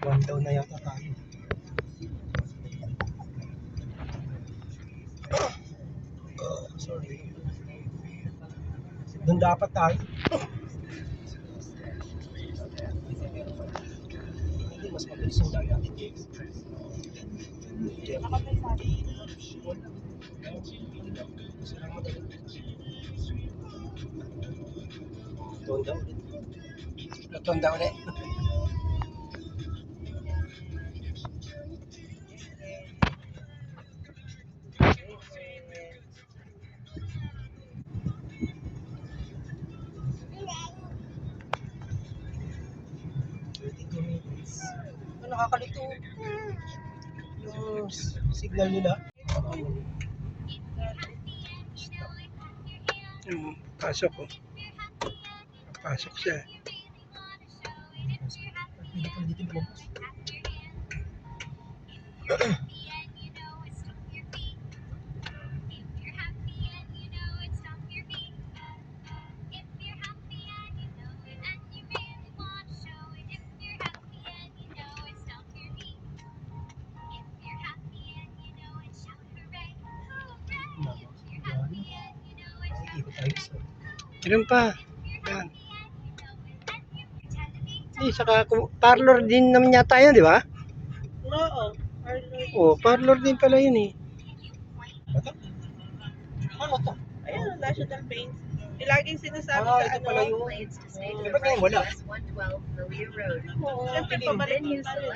Rundown na yata tayo. Sorry. Doon dapat tayo. Hindi, mas mabilis yung daan natin dito. Tonda ulit. Tonda ulit. Nakakalito yung signal nila. Pasok ko. Pasok siya. Hindi pa dito lumabas. Meron pa. Yan. Saka parlor din naman yata yun, di ba? Oo. Parlor. Oh, parlor din pala yun eh. Ano to? Ayun, National Paints. Laging sinasabi sa ito pala yun. Di ba ngayon wala? Siyempre, pabalik tayo.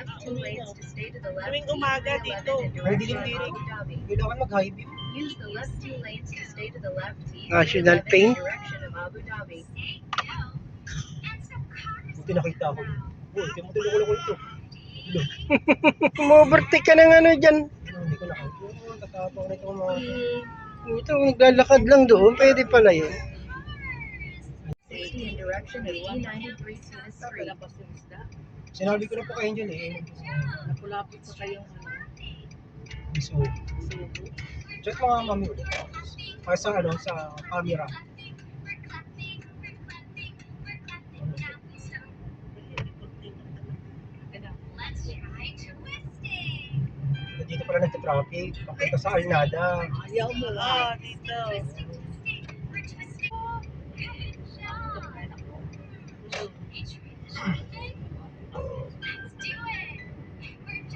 Tuwing umaga dito. Ay, dilim-dilim. Kailangan mag-high beam. Use the left 2 lanes to stay to the left. National Paint. Direction of Abu Dhabi. Buti nakita ako. Buti mo tulungan ko ito. Umovertake ka ng ano dyan. Hindi ko nakita. Tatapang na ito mga... Ito, naglalakad lang doon. Pwede pala yun. 60 in direction of E93 to the street. Sinabi ko na po kayo dyan eh. Napulapit sa kayong So, check mga mami ulit. Para sa ano, sa camera. Dito pala nagta-traffic. Papunta sa Alnada. ayaw mo lang. Dito.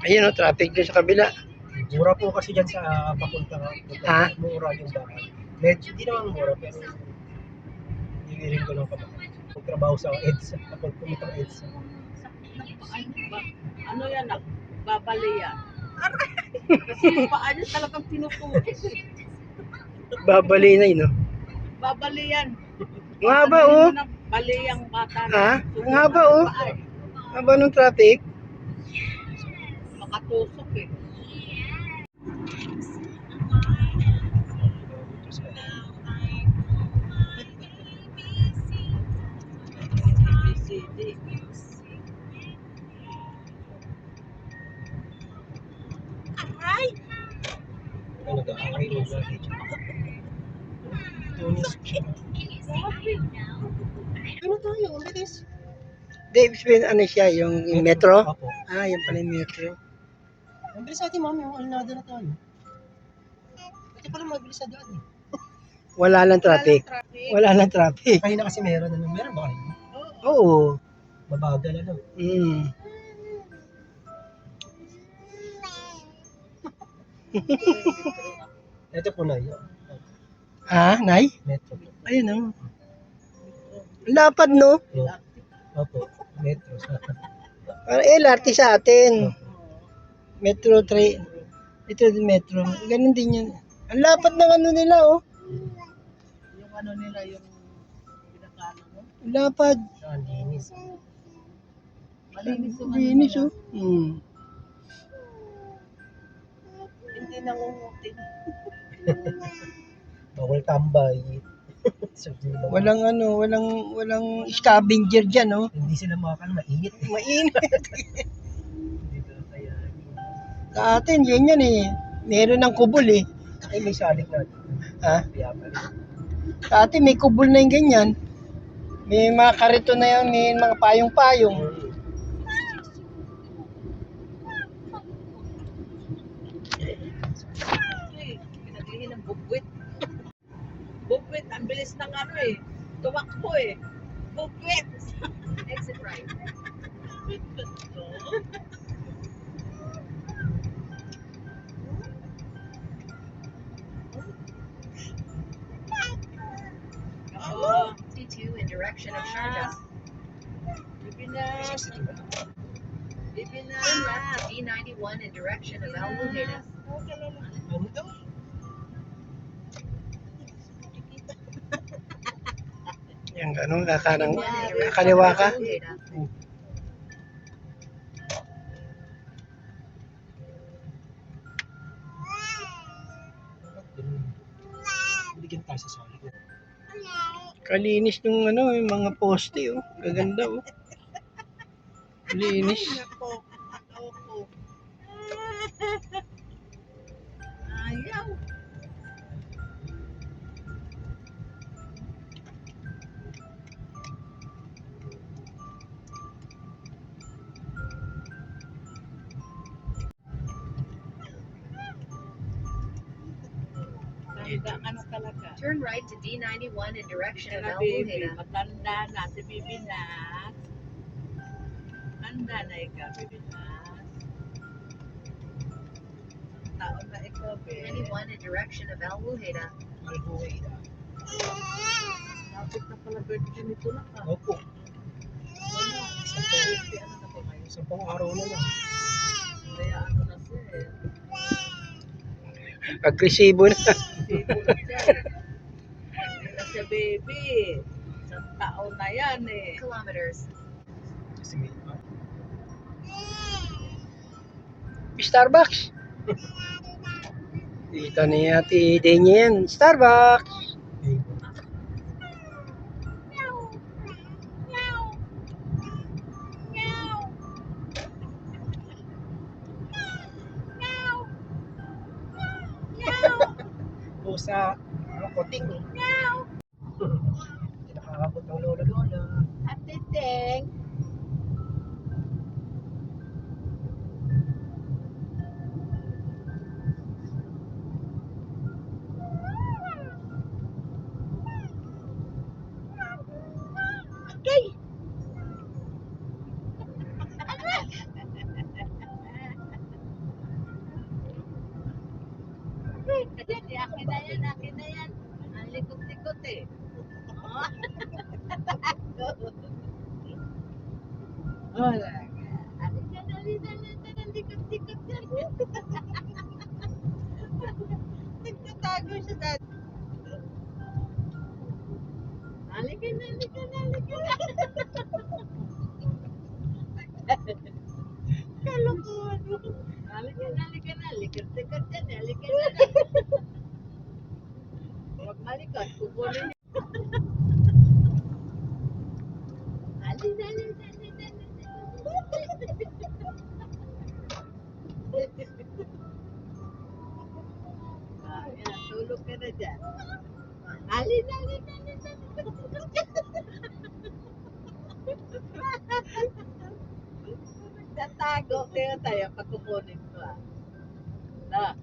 Ayun o, traffic din sa kabila. Mura po kasi dyan sa papunta. Ha? Mura yung daan. Medyo di naman mura pero hindi ko lang kapag magtrabaho sa EDSA. Kapag pumunta ng EDSA. Ano yan? Babali yan. Kasi yung paa niya talagang pinuputis. Babali na yun o. Babali yan. Ang haba o. Bali ang bata na. Ha? Ang haba o. Haba ng traffic. Makatusok eh. ABCD. Aray! Ano nag-aakay mo na dito? Tunis. Ano tayo? Ang bilis. Dave, ano siya, yung metro? Opo. Ah, yan pala yung metro. Ang bilis natin mami. Yung Alnada na tayo. Ito pala mabilis na daan eh. Wala lang traffic. Wala lang traffic. Kanina kasi meron ano. Meron ba kayo? Oo. Mabagal ano. Mm. Ito po na yun. Ha, Nay? Metro. Ayun o. Lapad no? Yung, opo. Metro. Para LRT sa atin. Metro train. Ito din metro. Ganun din yun. Ang lapad ng ano nila oh. Yung ano nila, yung pinakano mo. Ang lapad. Ang linis. Malinis yung ano Linis nila. oh. Mm. Hindi nangungutin. Bawal tambay. So, Walang ano, walang scavenger diyan oh. hindi sila makakal. Mainit. Mainit. Hindi ko kaya. Sa atin, yan eh. Meron ng kubol eh. Ay, may salik na. Ha? Kaya pala. Sa atin, may kubol na yung ganyan. May mga karito na yan, may mga payong-payong. Bibi na. Turn left to D91 in direction of Al Muheda. Ano daw? Yan, ganun, kakanang, 91 in direction kaliwa of ka. Al Muheda. Bigyan tayo sa solid. Kalinis yung ano, yung mga poste, oh. Gaganda, oh. Linis. Nako. Opo. Ayaw. Tanda ano talaga. Turn right to D91 in direction of Kaya Al baby, Muheda. matanda na si Bibi na. Tanda na ikaw, Bibi na. Taon na ikaw, Bibi. 91 in direction of Al Muheda. Malbuhay na. Lapit na pala birthday nito na ka. Opo. Ano? Birthday ano na ba ngayon? 10 araw na lang. Kaya ano na siya eh. Agresibo na. Sibo na siya eh. Hindi na siya baby. Isang taon na yan eh. Kilometers. Kasi may Starbucks. Dito ni Ate Denya yan. Starbucks. pusa, kuting. Hindi nakakabot ng lolo-lola. Ate Teng. Okay. Akin na yan, akin na yan. Ang likot-likot eh. Wala ka. Alika, alika, alika, likot-likot yan. Nagtatago siya dati. Alika na, alika na, alika na. Kalokohan mo. Alika na, alika na. Likot-likot yan, alika na. Huwag malikot, kukunin niya. Alika, alika, alika, alika. Yan, tulog ka na dyan. Alika, alika, alika. Tatago kayo tayo pag kukunin ko ah. Na.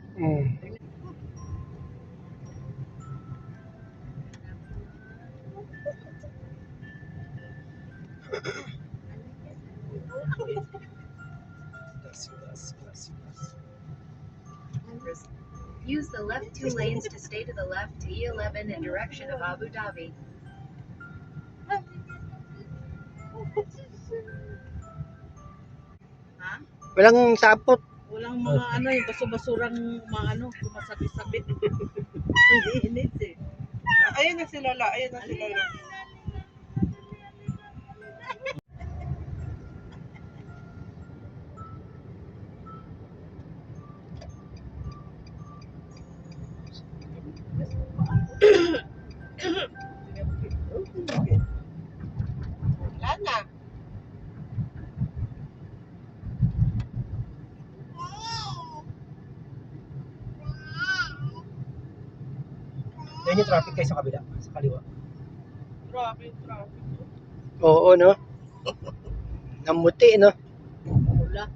Use the left 2 lanes to stay to the left to E11 in direction of Abu Dhabi. Ha? Walang sapot. Walang mga ano, yung baso-basurang mga ano, sumasabit-sabit. Init eh. Ayun na si Lola, ayun na si Lola. Wala na. Yan yung traffic kayo sa kabila, sa kaliwa. Grabe yung traffic. Oo, no? Namuti, no? Wala.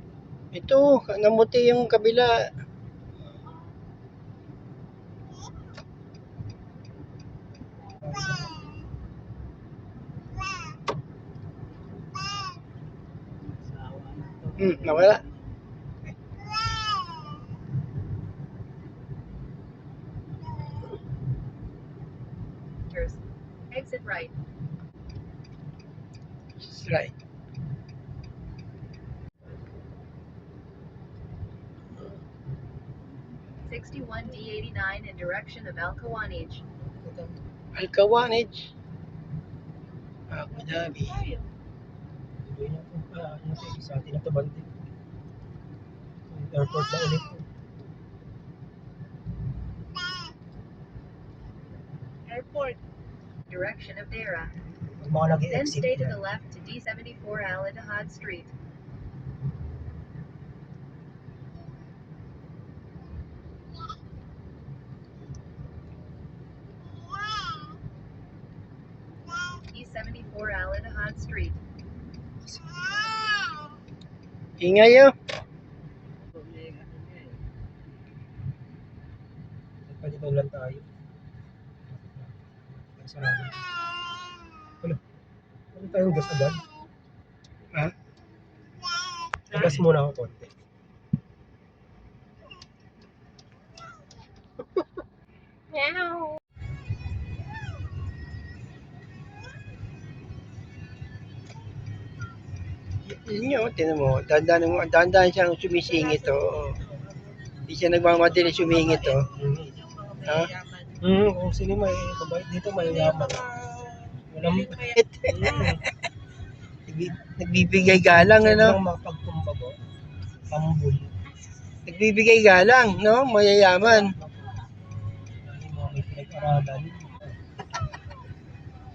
Ito, namuti yung kabila. Sawa na to. Nawala. Exit right. Right. 61 D89 in direction of Al Kawanij. Ito. Alcawanich. Abu Dhabi. Tuloy na ito. Ano ito? Sa atin na ito bante. Airport na ulit. Airport. Direction of Dera. Yung mga Then nag-exit stay to na. the left to D74 Al Ittihad Street. D74 Al Ittihad Street. Ingay yun. Pwede ba lang tayo? Sarado. Ano? Ano tayong gas agad? Ha? Gas muna ako konti. Yun yun, tinan mo. Dandan siyang sumisingit to. Hindi siya nagmamadali sumingit to. Ha? Kung sino may kabait dito may yaman. Walang Nagbibigay galang, ano? sobrang mapagkumbago. Pambul. Nagbibigay galang, no? Mayayaman. Yung mga may pinag-aralan.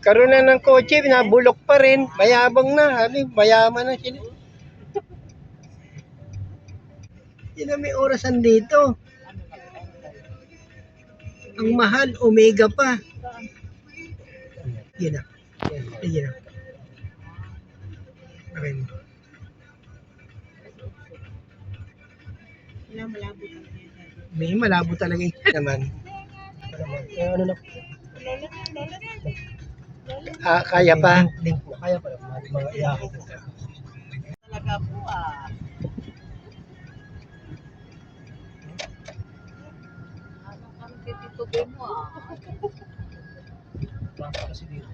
Karoon na ng kotse, nabulok pa rin. Mayabang na, habi, mayaman na sila. Yun na may orasan dito. Ang mahal, Omega pa. Yun na. Yun na. Okay. May malabo talaga yun naman. Ano naman? Ano na? Ah, kaya pa. Link na. Kaya pa naman. Mga iyakin. Talaga po ah. Anong tititubin mo ah? Traffic kasi dito.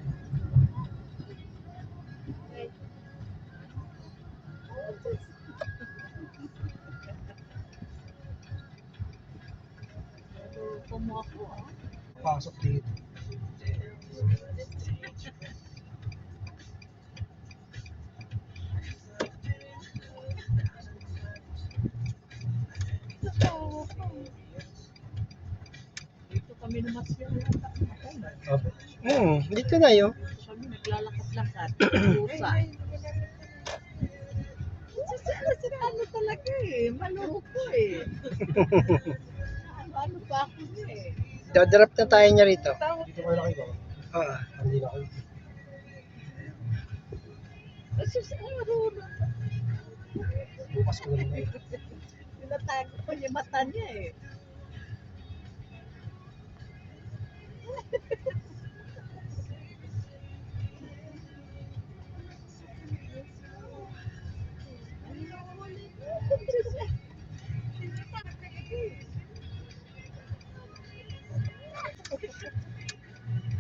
Kumuha ko ah. Pasok dito. Dito kami namasyan. Opo. Dito na yun. Kami naglalakad-lakad. Pusa. Ano talaga eh. Maloko eh. Ano pa ako eh. Dadrap na tayo niya rito. Dito kayo nakaiba. Oo. Hindi na kayo. Kasi sa araw na. Bukas ko lang ngayon. Pinatago ko yung mata niya eh.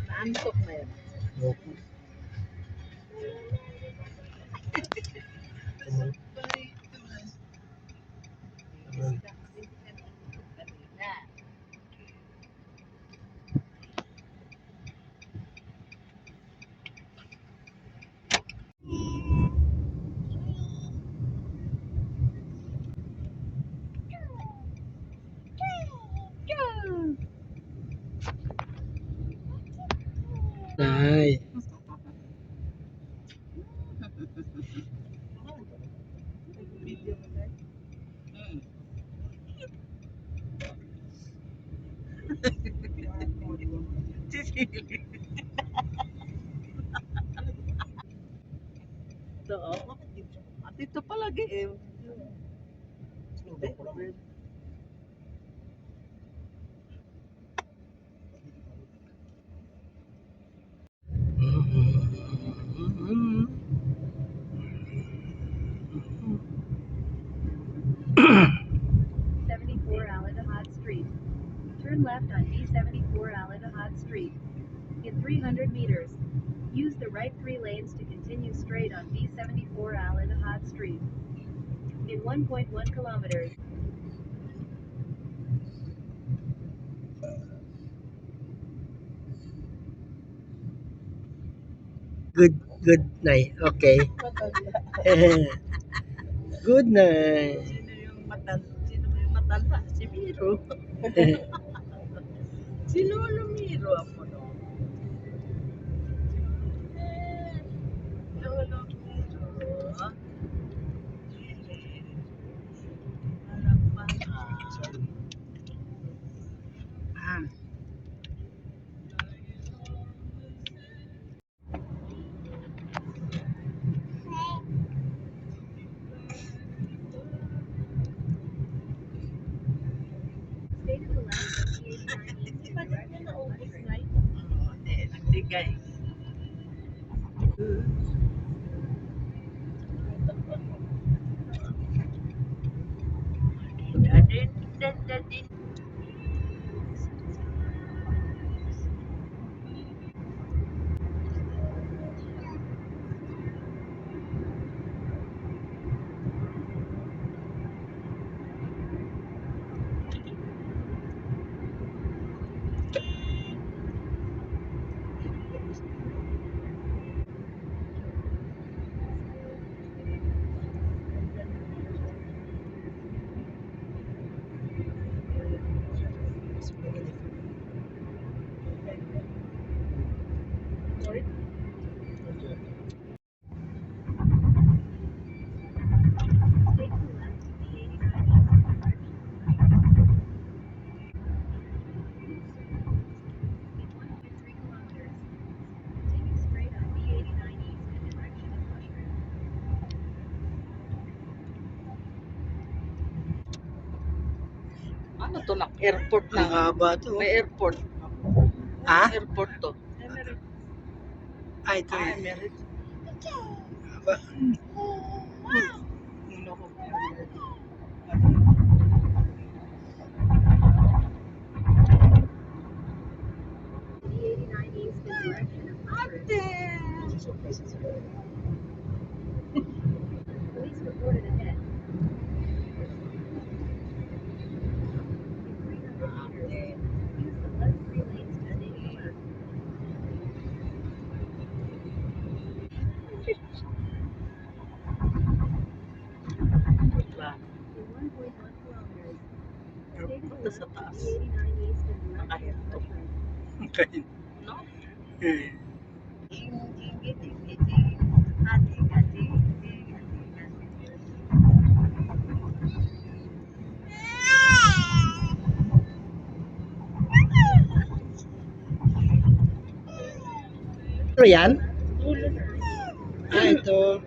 Naantok na yun. Opo. Ay. Ito oh. At ito palagi eh. Sinubo ko lang. D74 Al Ittihad Street. Turn left on D74 Al Ittihad Street. In 300 meters, use the right 3 lanes to continue straight on D74 Al Ittihad Street. In 1.1 kilometers, good night. Okay. Good night. Sino yung matanda? Si Miro. Si Lolo Miro ako no. Lolo Miro. Alam pa nga. Ah. Stay to the left on D89 East in Bakit direction mo of naubos Western. na ito? Nagdigay. Dadin, dadin. Stay to the left on D89 East in direction of Western. In 1.3 kilometers, continue straight on D89 East in direction of Western. Ano to nak? Airport Ang na. haba to. May airport. Ha? Airport to. Ay, ito. Ay, meron. Haba. D89 East in direction of Western. Police reported ahead. In 300 meters, use the left 3 lanes to continue left. Diba? In 1.1 kilometers, stay to Punta the sa left on taas. D89 East in direction of Nakahinto. Western. No? Eh. Ano yan? Ah, ito.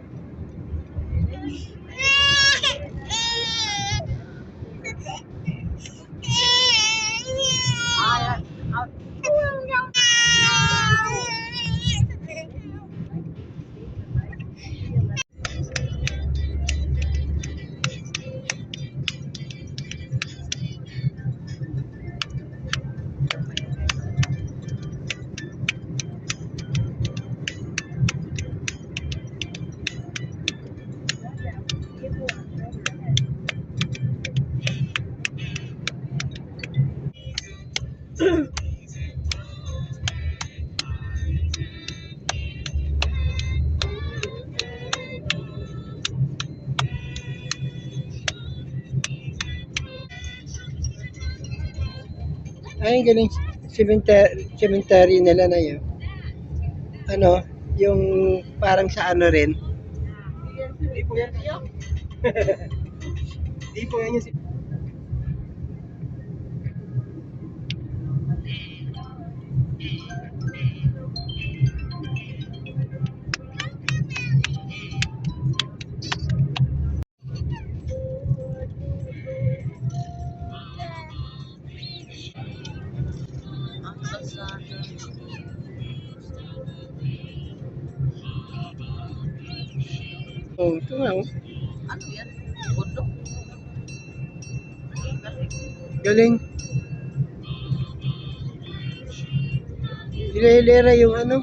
Ay, galing cemetery nila na yun. Ano, yung parang sa ano rin. Hindi po yan. Hindi po yan yung Ang kasada. Oh, ito nga. Oh. Ano yan? Bundok? Galing. Hilera yung ano.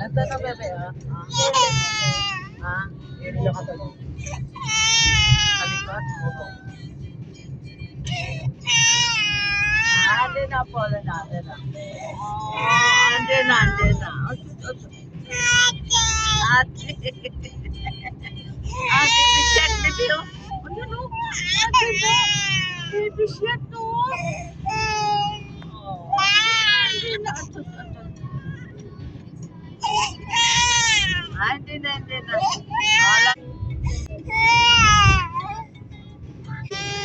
Ito na, bebe, ah. Ah, Ilang ka talaga? kalikot. Ande na po, ande na. Oh, ande na. Ate. Ate, bisyat, baby, oh. Ano, no? Ate na. Baby, shit, oh. Oh, ande na. Ande na. Wala.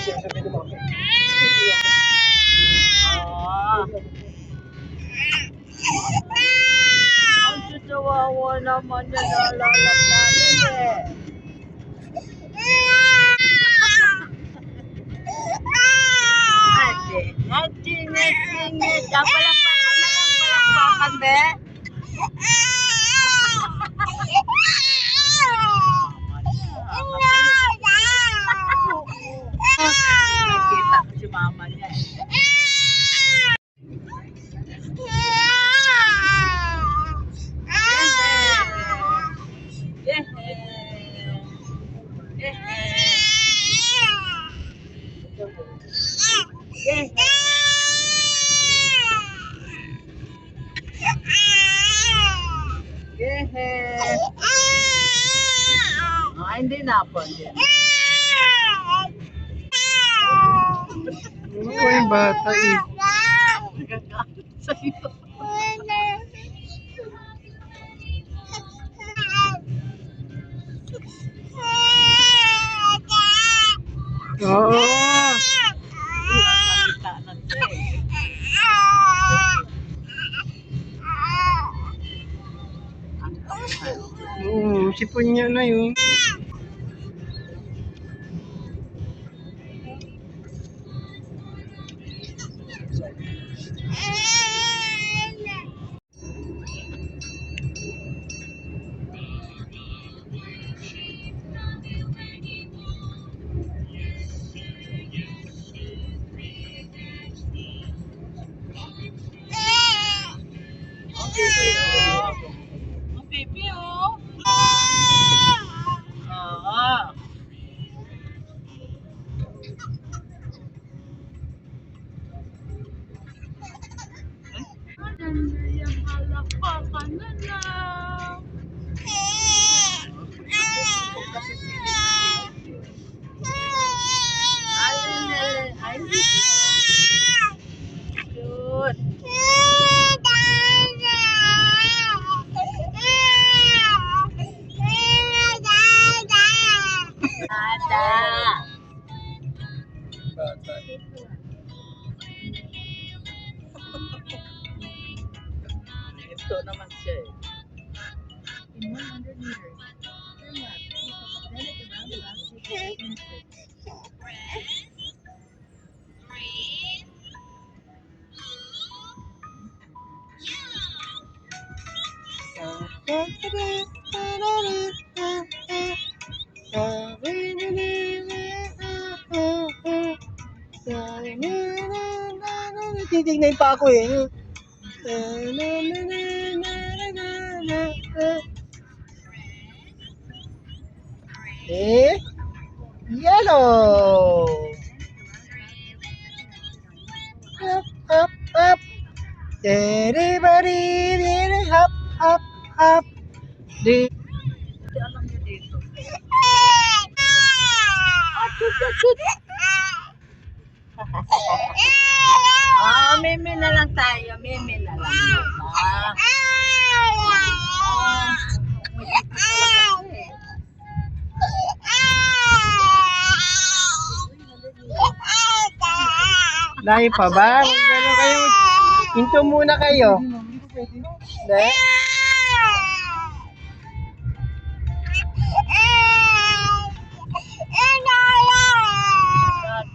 Siya sabi ng mga Oh. Ang susawawa naman na nalalap namin eh. Ate. Palakpakan, be. Nakita ko si mama niya eh. Hindi na po. Oo, yung bata eh. Nagagalit sa'yo. Oo. Salita na siya eh. Oo, sipon niya na yun. Ang baby oh. Oo. Yung palakpakan na lang. Ay, cute. Ada. bata. Ito naman siya eh. In 100 meters, turn left. Then at the roundabout, take the exit. titignan pa ako eh. Eh, yellow. Up, up, up. Everybody, hop, hop, hop. Hindi alam niyo dito. Chut, chut, chut. Meme na lang tayo. Meme na lang. Lahi pa ba? Ano kayo? Hinto muna kayo. Hindi?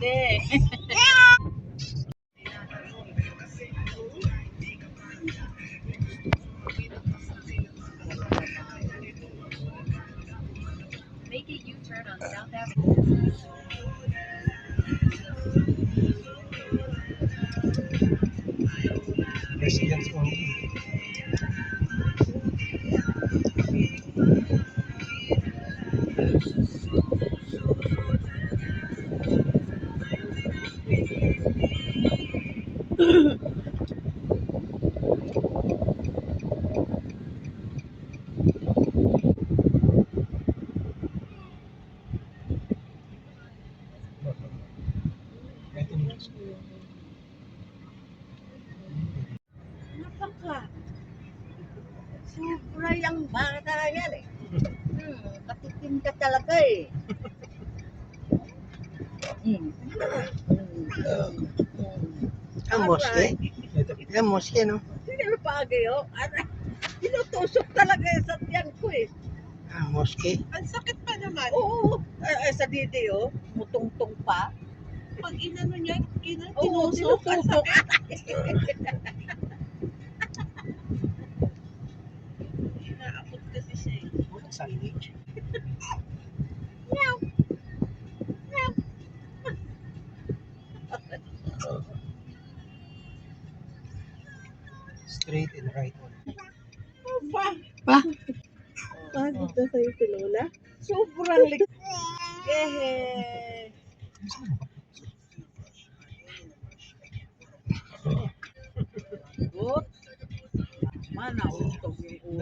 Dati. Make a U-turn on South Avenue. Residents only. Napaka. Sobra yung bata yan eh. Katikim ka talaga eh. Ang moske. Ito, Ang moske, no? Hindi na bagay oh. Tinutusok talaga yung sa tiyan ko eh. Ang moske. Ang sakit pa naman. Oo. Sa didi oh. Mutungtong pa. Pag inano niya, Oo, tinusok. Ang tinutusok. sakit. Inaabot kasi siya eh. signage. Straight and right on. Pa? Pagod na sa'yo si Lola. Sobrang lik. Ehe. Good. Mana, untog yung